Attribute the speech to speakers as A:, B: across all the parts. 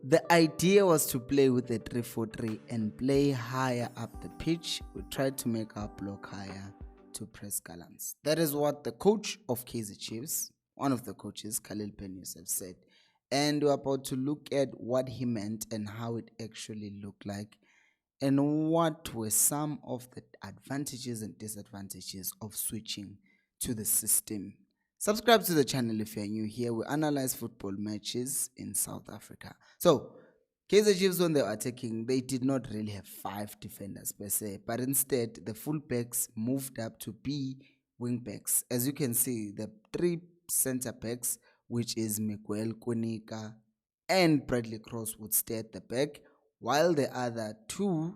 A: The idea was to play with the 3-4-3 and play higher up the pitch. We tried to make our block higher to press Gallants. That is what the coach of Kaizer Chiefs, one of the coaches, Khalil Ben Youssef, said. And we're about to look at what he meant and how it actually looked like, and what were some of the advantages and disadvantages of switching to the system. Subscribe to the channel if you're new here. We analyze football matches in South Africa. So, Kaizer Chiefs, when they were attacking, they did not really have 5 defenders per se, but instead the fullbacks moved up to be wing backs. As you can see, the 3 center backs, which is Miguel Kunika and Bradley Cross, would stay at the back, while the other 2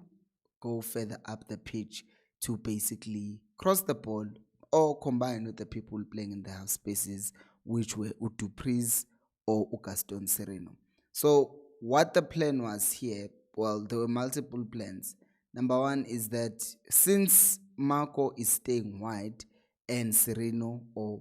A: go further up the pitch to basically cross the ball or combine with the people playing in the half spaces, which were Udupriz or Gaston Sereno. So what the plan was here, well, there were multiple plans. Number one is that since Marco is staying wide and Sereno, or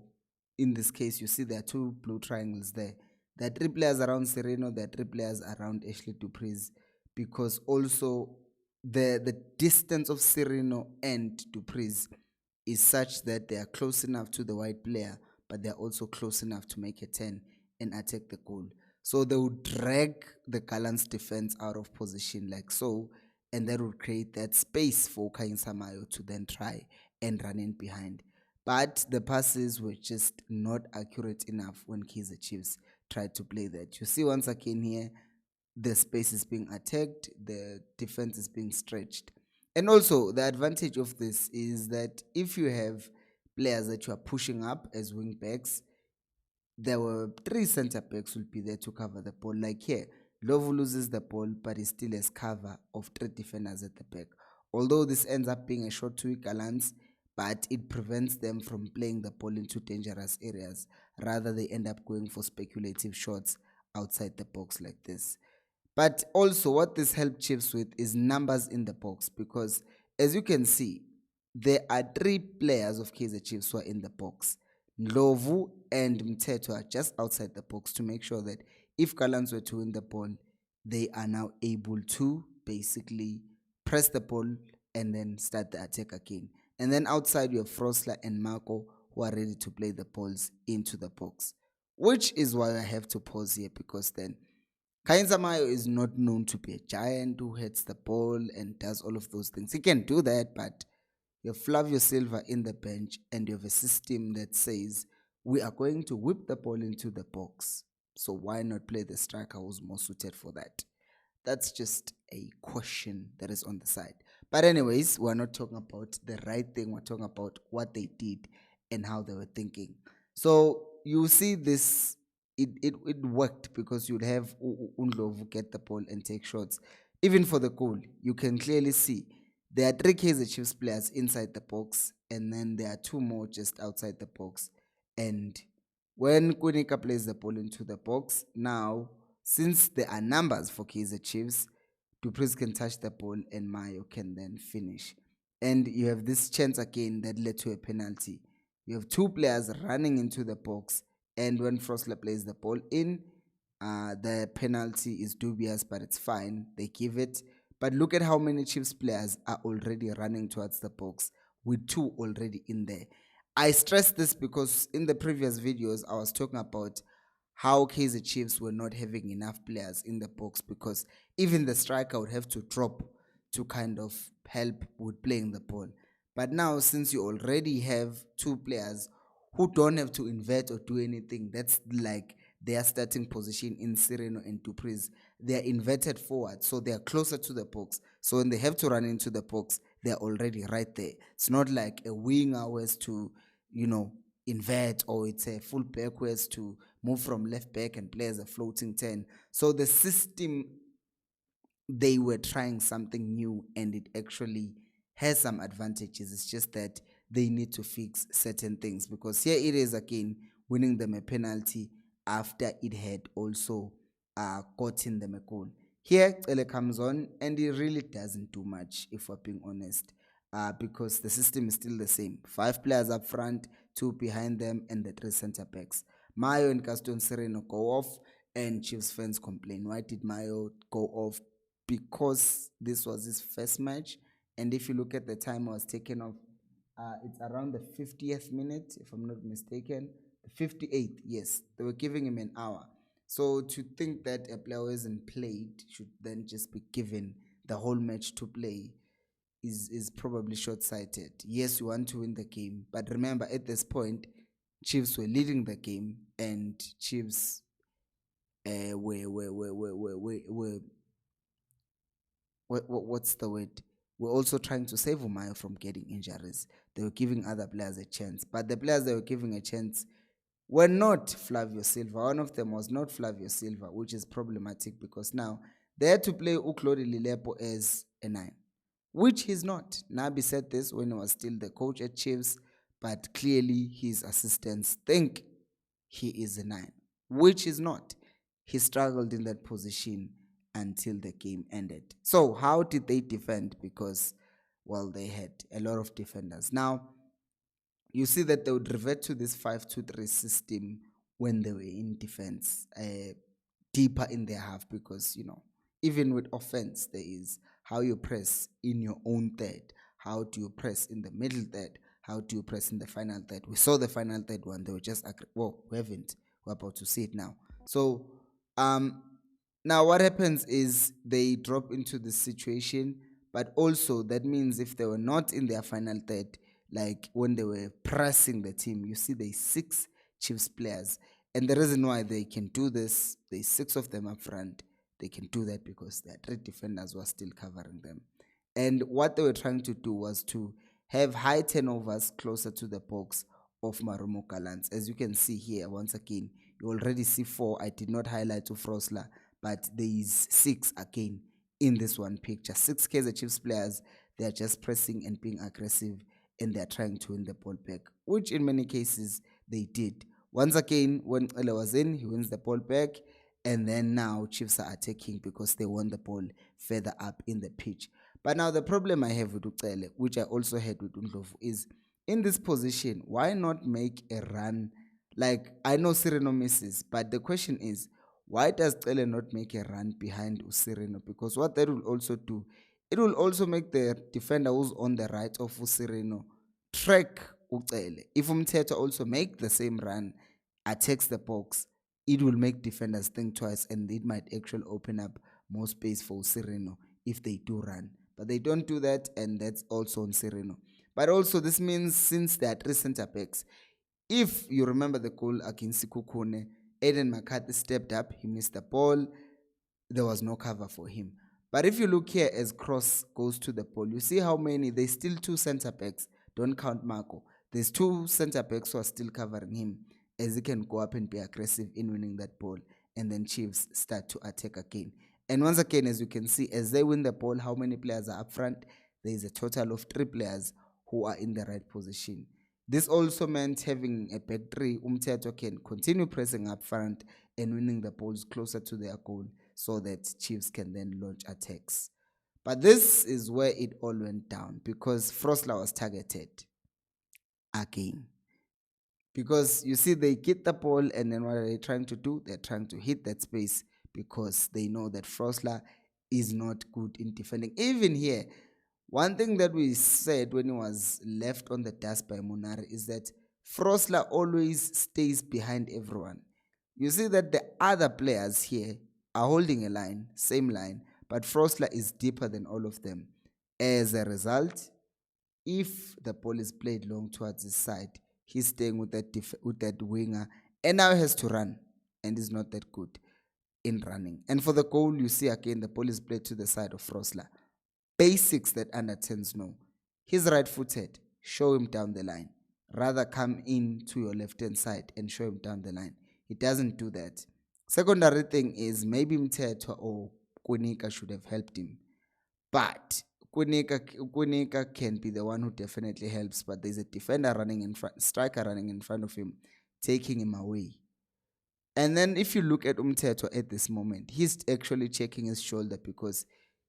A: in this case, you see there are 2 blue triangles there. There are 3 players around Sereno, there are 3 players around Ashley Dupriz, because also the distance of Sereno and Dupriz is such that they are close enough to the wide player, but they are also close enough to make a 10 and attack the goal. So they would drag the Gallants defense out of position like so, and that would create that space for Samayo to then try and run in behind. But the passes were just not accurate enough when Kaizer Chiefs tried to play that. You see once again here, the space is being attacked, the defense is being stretched. And also, the advantage of this is that if you have players that you are pushing up as wing backs, there were 3 center backs will be there to cover the ball. Like here, Lovu loses the ball, but he still has cover of 3 defenders at the back. Although this ends up being a short 2-week balance, but it prevents them from playing the ball into dangerous areas. Rather, they end up going for speculative shots outside the box like this. But also what this helped Chiefs with is numbers in the box, because as you can see, there are 3 players of Kaizer Chiefs who are in the box. Ndlovu and Mteto are just outside the box to make sure that if Gallants were to win the ball, they are now able to basically press the ball and then start the attack again. And then outside you have Frosler and Marco who are ready to play the balls into the box, which is why I have to pause here, because then Samayo is not known to be a giant who hits the ball and does all of those things. He can do that, but you have Flavio Silva in the bench and you have a system that says we are going to whip the ball into the box. So why not play the striker who's more suited for that? That's just a question that is on the side. But anyways, we're not talking about the right thing. We're talking about what they did and how they were thinking. So you see this, it worked, because you'd have Undlovu get the ball and take shots. Even for the goal, you can clearly see there are 3 Kaizer Chiefs players inside the box, and then there are 2 more just outside the box. And when Kunika plays the ball into the box, now, since there are numbers for Kaizer Chiefs, Dupriz can touch the ball and Mayo can then finish. And you have this chance again that led to a penalty. You have 2 players running into the box, and when Frosler plays the ball in, the penalty is dubious, but it's fine. They give it. But look at how many Chiefs players are already running towards the box, with 2 already in there. I stress this because in the previous videos, I was talking about how Kaizer Chiefs were not having enough players in the box, because even the striker would have to drop to kind of help with playing the ball. But now, since you already have 2 players who don't have to invert or do anything, that's like their starting position in Sereno and Dupriz. They're inverted forward, so they're closer to the box. So when they have to run into the box, they're already right there. It's not like a winger who has to, invert, or it's a full back who has to move from left back and play as a floating 10. So the system, they were trying something new, and it actually has some advantages. It's just that they need to fix certain things, because here it is again winning them a penalty after it had also gotten them a goal. Here Cele comes on and it really doesn't do much, if we're being honest, because the system is still the same. 5 players up front, 2 behind them, and the 3 center backs. Mayo and Gaston Sereno go off, And Chiefs fans complain, why did Mayo go off? Because this was his first match. And if you look at the time I was taken off, it's around the 50th minute, if I'm not mistaken. The 58th, yes. They were giving him an hour. So to think that a player who hasn't played should then just be given the whole match to play is probably short-sighted. Yes, you want to win the game, but remember at this point, Chiefs were leading the game, and Chiefs what's the word? We're also trying to save Umayo from getting injuries. They were giving other players a chance, but the players they were giving a chance were not Flavio Silva. One of them was not Flavio Silva, which is problematic because now they had to play Uklori Lilepo as a 9, which he's not. Nabi said this when he was still the coach at Chiefs, but clearly his assistants think he is a 9, which is not. He struggled in that position until the game ended. So how did they defend? Because, well, they had a lot of defenders. Now, you see that they would revert to this 5-2-3 system when they were in defense, deeper in their half, because, even with offense, there is how you press in your own third. How do you press in the middle third? How do you press in the final third? We saw the final third one. They were just, well, we haven't. We're about to see it now. So, now what happens is they drop into this situation, but also that means if they were not in their final third, like when they were pressing the team, you see there's 6 Chiefs players. And the reason why they can do this, there's 6 of them up front. They can do that because their 3 defenders were still covering them. And what they were trying to do was to have high turnovers closer to the box of Marumo Gallants. As you can see here, once again, you already see 4. I did not highlight to Frosler, but there is 6 again in this one picture. 6 Kaizer Chiefs players, they are just pressing and being aggressive, and they are trying to win the ball back, which in many cases they did. Once again, when Ele was in, he wins the ball back, and then now Chiefs are attacking because they won the ball further up in the pitch. But now the problem I have with Ucele, which I also had with Undlovu, is in this position, why not make a run? Like, I know Sereno misses, but the question is, why does Cele not make a run behind Usireno? Because what that will also do, it will also make the defender who's on the right of Usireno track Ucele. If Umthetho also make the same run, attacks the box, it will make defenders think twice, and it might actually open up more space for Usireno if they do run. But they don't do that, and that's also on Sereno. But also, this means since there are 3 center backs, if you remember the goal against Sikukune, Aiden McCarthy stepped up, he missed the ball, there was no cover for him. But if you look here as Cross goes to the ball, you see how many, there's still 2 center backs, don't count Marco. There's 2 center backs who are still covering him, as he can go up and be aggressive in winning that ball, and then Chiefs start to attack again. And once again, as you can see, as they win the ball, how many players are up front? There is a total of 3 players who are in the right position. This also meant having a back 3, Umthetho can continue pressing up front and winning the balls closer to their goal so that Chiefs can then launch attacks. But this is where it all went down, because Frosler was targeted again. Because you see, they get the ball, and then what are they trying to do? They're trying to hit that space because they know that Frosler is not good in defending. Even here, one thing that we said when he was left on the dust by Munari is that Frosler always stays behind everyone. You see that the other players here are holding a line, same line, but Frosler is deeper than all of them. As a result, if the ball is played long towards his side, he's staying with that winger, and now he has to run, and is not that good in running. And for the goal, you see again the ball is played to the side of Frosler. Basics that under 10s know. He's right-footed, show him down the line. Rather come in to your left-hand side and show him down the line. He doesn't do that. Secondary thing is maybe Mthetho or Kunika should have helped him. But Kunika can be the one who definitely helps, but there's a defender running in front, striker running in front of him, taking him away. And then if you look at Umthetho at this moment, he's actually checking his shoulder because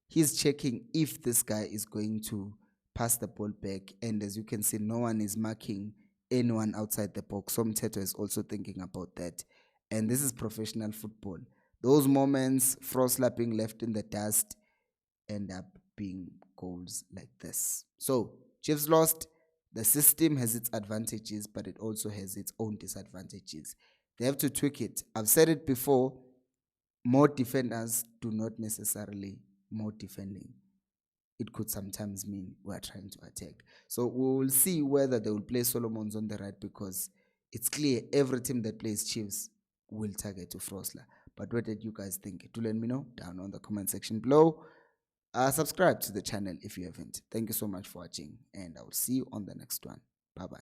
A: he's checking if this guy is going to pass the ball back. And as you can see, no one is marking anyone outside the box. So Umthetho is also thinking about that. And this is professional football. Those moments, Frosler being left in the dust, end up being goals like this. So, Chiefs lost. The system has its advantages, but it also has its own disadvantages. They have to tweak it. I've said it before, more defenders do not necessarily more defending. It could sometimes mean we're trying to attack. So we will see whether they will play Solomons on the right, because it's clear every team that plays Chiefs will target to Frosler. But what did you guys think? Do let me know down on the comment section below. Subscribe to the channel if you haven't. Thank you so much for watching, and I will see you on the next one. Bye bye.